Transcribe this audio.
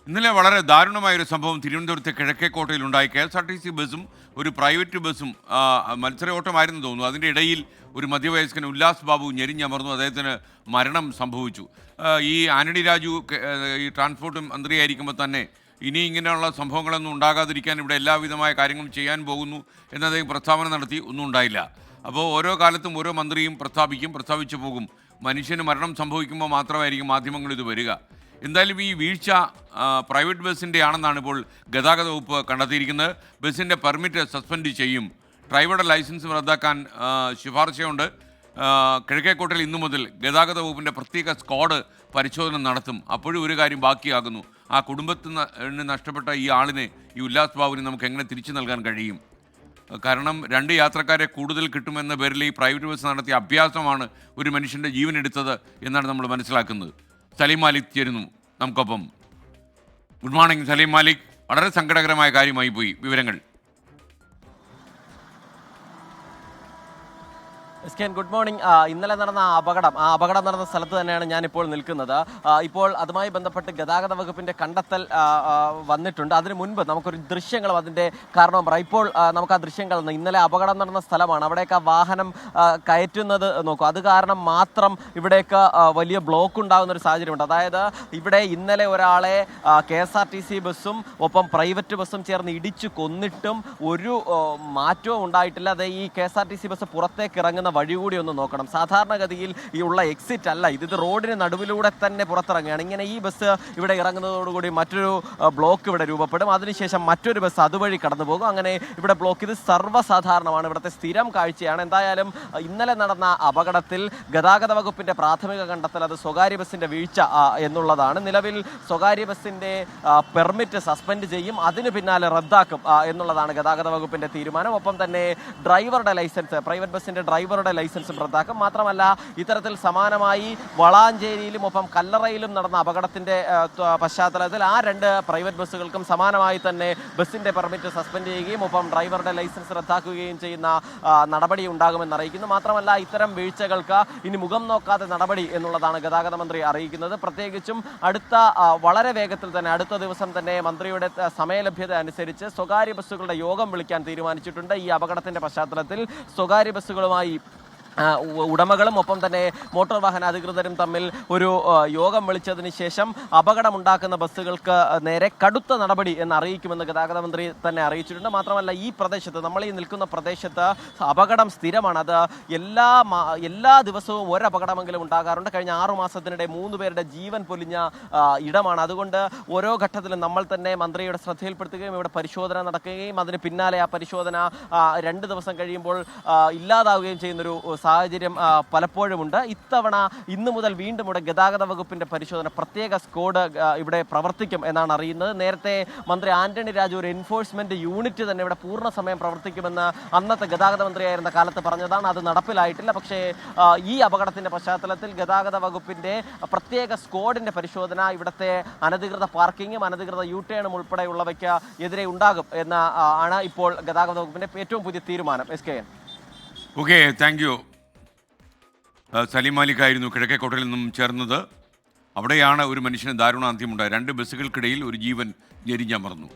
ഇന്നലെ വളരെ ദാരുണമായൊരു സംഭവം തിരുവനന്തപുരത്തെ കിഴക്കേക്കോട്ടയിലുണ്ടായി. KSRTC ബസ്സും ഒരു പ്രൈവറ്റ് ബസ്സും മത്സര ഓട്ടമായിരുന്നു തോന്നുന്നു. അതിൻ്റെ ഇടയിൽ ഒരു മധ്യവയസ്കൻ ഉല്ലാസ് ബാബു ഞെരിഞ്ഞമർന്നു. അദ്ദേഹത്തിന് മരണം സംഭവിച്ചു. ഈ ആന്റണി രാജു ഈ ട്രാൻസ്പോർട്ട് മന്ത്രിയായിരിക്കുമ്പോൾ തന്നെ ഇനി ഇങ്ങനെയുള്ള സംഭവങ്ങളൊന്നും ഉണ്ടാകാതിരിക്കാൻ ഇവിടെ എല്ലാവിധമായ കാര്യങ്ങളും ചെയ്യാൻ പോകുന്നു എന്ന് അദ്ദേഹം പ്രസ്താവന നടത്തി. ഒന്നും ഉണ്ടായില്ല. അപ്പോൾ ഓരോ കാലത്തും ഓരോ മന്ത്രിയും പ്രസ്താവിച്ചു പോകും. മനുഷ്യന് മരണം സംഭവിക്കുമ്പോൾ മാത്രമായിരിക്കും മാധ്യമങ്ങൾ ഇത് വരിക. എന്തായാലും ഈ വീഴ്ച പ്രൈവറ്റ് ബസ്സിൻ്റെ ആണെന്നാണ് ഇപ്പോൾ ഗതാഗത വകുപ്പ് കണ്ടെത്തിയിരിക്കുന്നത്. ബസ്സിൻ്റെ പെർമിറ്റ് സസ്പെൻഡ് ചെയ്യും. ഡ്രൈവറുടെ ലൈസൻസ് റദ്ദാക്കാൻ ശുപാർശയുണ്ട്. കിഴക്കേക്കോട്ടയിൽ ഇന്നു മുതൽ ഗതാഗത വകുപ്പിൻ്റെ പ്രത്യേക സ്ക്വാഡ് പരിശോധന നടത്തും. അപ്പോഴും ഒരു കാര്യം ബാക്കിയാകുന്നു. ആ കുടുംബത്തിന് നഷ്ടപ്പെട്ട ഈ ആളിനെ, ഈ ഉല്ലാസ് ബാബുവിനെ നമുക്ക് എങ്ങനെ തിരിച്ചു നൽകാൻ കഴിയും? കാരണം 2 യാത്രക്കാരെ കൂടുതൽ കിട്ടുമെന്ന പേരിൽ ഈ പ്രൈവറ്റ് ബസ് നടത്തിയ അഭ്യാസമാണ് ഒരു മനുഷ്യൻ്റെ ജീവൻ എടുത്തത് എന്നാണ് നമ്മൾ മനസ്സിലാക്കുന്നത്. സലീം മാലിക് ചേരുന്നു നമുക്കൊപ്പം. Good morning Saleem Malik. വളരെ സങ്കടകരമായ കാര്യമായി പോയി. വിവരങ്ങൾ. Good morning. ഇന്നലെ നടന്ന അപകടം നടന്ന സ്ഥലത്ത് തന്നെയാണ് ഞാനിപ്പോൾ നിൽക്കുന്നത്. ഇപ്പോൾ അതുമായി ബന്ധപ്പെട്ട് ഗതാഗത വകുപ്പിന്റെ കണ്ടെത്തൽ വന്നിട്ടുണ്ട്. അതിനു മുൻപ് നമുക്കൊരു ദൃശ്യങ്ങളും അതിന്റെ കാരണവും പറയാം. ഇപ്പോൾ നമുക്ക് ആ ദൃശ്യങ്ങൾ ഇന്നലെ അപകടം നടന്ന സ്ഥലമാണ്. അവിടേക്ക് വാഹനം കയറ്റുന്നത് നോക്കൂ. അത് കാരണം മാത്രം ഇവിടേക്ക് വലിയ ബ്ലോക്ക് ഉണ്ടാകുന്ന ഒരു സാഹചര്യമുണ്ട്. അതായത് ഇവിടെ ഇന്നലെ ഒരാളെ KSRTC ബസ്സും ഒപ്പം പ്രൈവറ്റ് ബസ്സും ചേർന്ന് ഇടിച്ചു കൊന്നിട്ടും ഒരു മാറ്റവും ഉണ്ടായിട്ടില്ല. അത് ഈ KSRTC ബസ് പുറത്തേക്ക് ഇറങ്ങുന്ന വഴി കൂടി ഒന്ന് നോക്കണം. സാധാരണഗതിയിൽ ഈ ഉള്ള എക്സിറ്റ് അല്ല ഇത് റോഡിന് നടുവിലൂടെ തന്നെ പുറത്തിറങ്ങുകയാണ്. ഇങ്ങനെ ഈ ബസ് ഇവിടെ ഇറങ്ങുന്നതോടുകൂടി മറ്റൊരു ബ്ലോക്ക് ഇവിടെ രൂപപ്പെടും. അതിനുശേഷം മറ്റൊരു ബസ് അതുവഴി കടന്നു പോകും. അങ്ങനെ ഇവിടെ ബ്ലോക്ക്. ഇത് സർവ്വസാധാരണമാണ്, ഇവിടുത്തെ സ്ഥിരം കാഴ്ചയാണ്. എന്തായാലും ഇന്നലെ നടന്ന അപകടത്തിൽ ഗതാഗത വകുപ്പിന്റെ പ്രാഥമിക കണ്ടെത്തൽ അത് സ്വകാര്യ ബസിന്റെ വീഴ്ച എന്നുള്ളതാണ്. നിലവിൽ സ്വകാര്യ ബസിന്റെ പെർമിറ്റ് സസ്പെൻഡ് ചെയ്യും, അതിന് പിന്നാലെ റദ്ദാക്കും എന്നുള്ളതാണ് ഗതാഗത വകുപ്പിന്റെ തീരുമാനം. ഒപ്പം തന്നെ ഡ്രൈവറുടെ ലൈസൻസ്, പ്രൈവറ്റ് ബസിന്റെ ഡ്രൈവറുടെ ലൈസൻസും റദ്ദാക്കും. മാത്രമല്ല ഇത്തരത്തിൽ സമാനമായി വളാഞ്ചേരിയിലും ഒപ്പം കല്ലറയിലും നടന്ന അപകടത്തിന്റെ പശ്ചാത്തലത്തിൽ ആ 2 പ്രൈവറ്റ് ബസ്സുകൾക്കും സമാനമായി തന്നെ ബസിന്റെ പെർമിറ്റ് സസ്പെൻഡ് ചെയ്യുകയും ഒപ്പം ഡ്രൈവറുടെ ലൈസൻസ് റദ്ദാക്കുകയും ചെയ്യുന്ന നടപടി ഉണ്ടാകുമെന്ന് അറിയിക്കുന്നു. മാത്രമല്ല ഇത്തരം വീഴ്ചകൾക്ക് ഇനി മുഖം നോക്കാതെ നടപടി എന്നുള്ളതാണ് ഗതാഗത മന്ത്രി അറിയിക്കുന്നത്. പ്രത്യേകിച്ചും വളരെ വേഗത്തിൽ തന്നെ അടുത്ത ദിവസം തന്നെ മന്ത്രിയുടെ സമയലഭ്യത അനുസരിച്ച് സ്വകാര്യ ബസ്സുകളുടെ യോഗം വിളിക്കാൻ തീരുമാനിച്ചിട്ടുണ്ട്. ഈ അപകടത്തിന്റെ പശ്ചാത്തലത്തിൽ സ്വകാര്യ ബസ്സുകളുമായി ഉടമകളും ഒപ്പം തന്നെ മോട്ടോർ വാഹന അധികൃതരും തമ്മിൽ ഒരു യോഗം വിളിച്ചതിന് ശേഷം അപകടമുണ്ടാക്കുന്ന ബസ്സുകൾക്ക് നേരെ കടുത്ത നടപടി എന്ന് അറിയിക്കുമെന്ന് ഗതാഗത മന്ത്രി തന്നെ അറിയിച്ചിട്ടുണ്ട്. മാത്രമല്ല ഈ പ്രദേശത്ത്, നമ്മൾ ഈ നിൽക്കുന്ന പ്രദേശത്ത് അപകടം സ്ഥിരമാണ്. അത് എല്ലാ ദിവസവും ഒരപകടമെങ്കിലും ഉണ്ടാകാറുണ്ട്. കഴിഞ്ഞ 6 മാസത്തിനിടെ 3 പേരുടെ ജീവൻ പൊലിഞ്ഞ ഇടമാണ്. അതുകൊണ്ട് ഓരോ ഘട്ടത്തിലും നമ്മൾ തന്നെ മന്ത്രിയുടെ ശ്രദ്ധയിൽപ്പെടുത്തുകയും ഇവിടെ പരിശോധന നടക്കുകയും അതിന് പിന്നാലെ ആ പരിശോധന 2 ദിവസം കഴിയുമ്പോൾ ഇല്ലാതാവുകയും ചെയ്യുന്നൊരു സാഹചര്യം പലപ്പോഴും ഉണ്ട്. ഇത്തവണ ഇന്നു മുതൽ വീണ്ടും ഇവിടെ ഗതാഗത വകുപ്പിന്റെ പരിശോധന, പ്രത്യേക സ്ക്വാഡ് ഇവിടെ പ്രവർത്തിക്കും എന്നാണ് അറിയുന്നത്. നേരത്തെ മന്ത്രി ആന്റണി രാജു ഒരു എൻഫോഴ്സ്മെന്റ് യൂണിറ്റ് തന്നെ ഇവിടെ പൂർണ്ണ സമയം പ്രവർത്തിക്കുമെന്ന് അന്നത്തെ ഗതാഗത മന്ത്രിയായിരുന്ന കാലത്ത് പറഞ്ഞതാണ്. അത് നടപ്പിലായിട്ടില്ല. പക്ഷേ ഈ അപകടത്തിന്റെ പശ്ചാത്തലത്തിൽ ഗതാഗത വകുപ്പിന്റെ പ്രത്യേക സ്ക്വാഡിന്റെ പരിശോധന ഇവിടുത്തെ അനധികൃത പാർക്കിങ്ങും അനധികൃത യൂടേണും ഉൾപ്പെടെയുള്ളവയ്ക്ക് എതിരെ ഉണ്ടാകും എന്ന് ആണ് ഇപ്പോൾ ഗതാഗത വകുപ്പിന്റെ ഏറ്റവും പുതിയ തീരുമാനം. SKN. Okay, thank you. Salim മാലിക്കായിരുന്നു കിഴക്കേക്കോട്ടയിൽ നിന്നും ചേർന്നത്. അവിടെയാണ് ഒരു മനുഷ്യന് ദാരുണാന്ത്യമുണ്ടായത്. 2 ബസ്സുകൾക്കിടയിൽ ഒരു ജീവൻ ഞെരിഞ്ഞമർന്നു.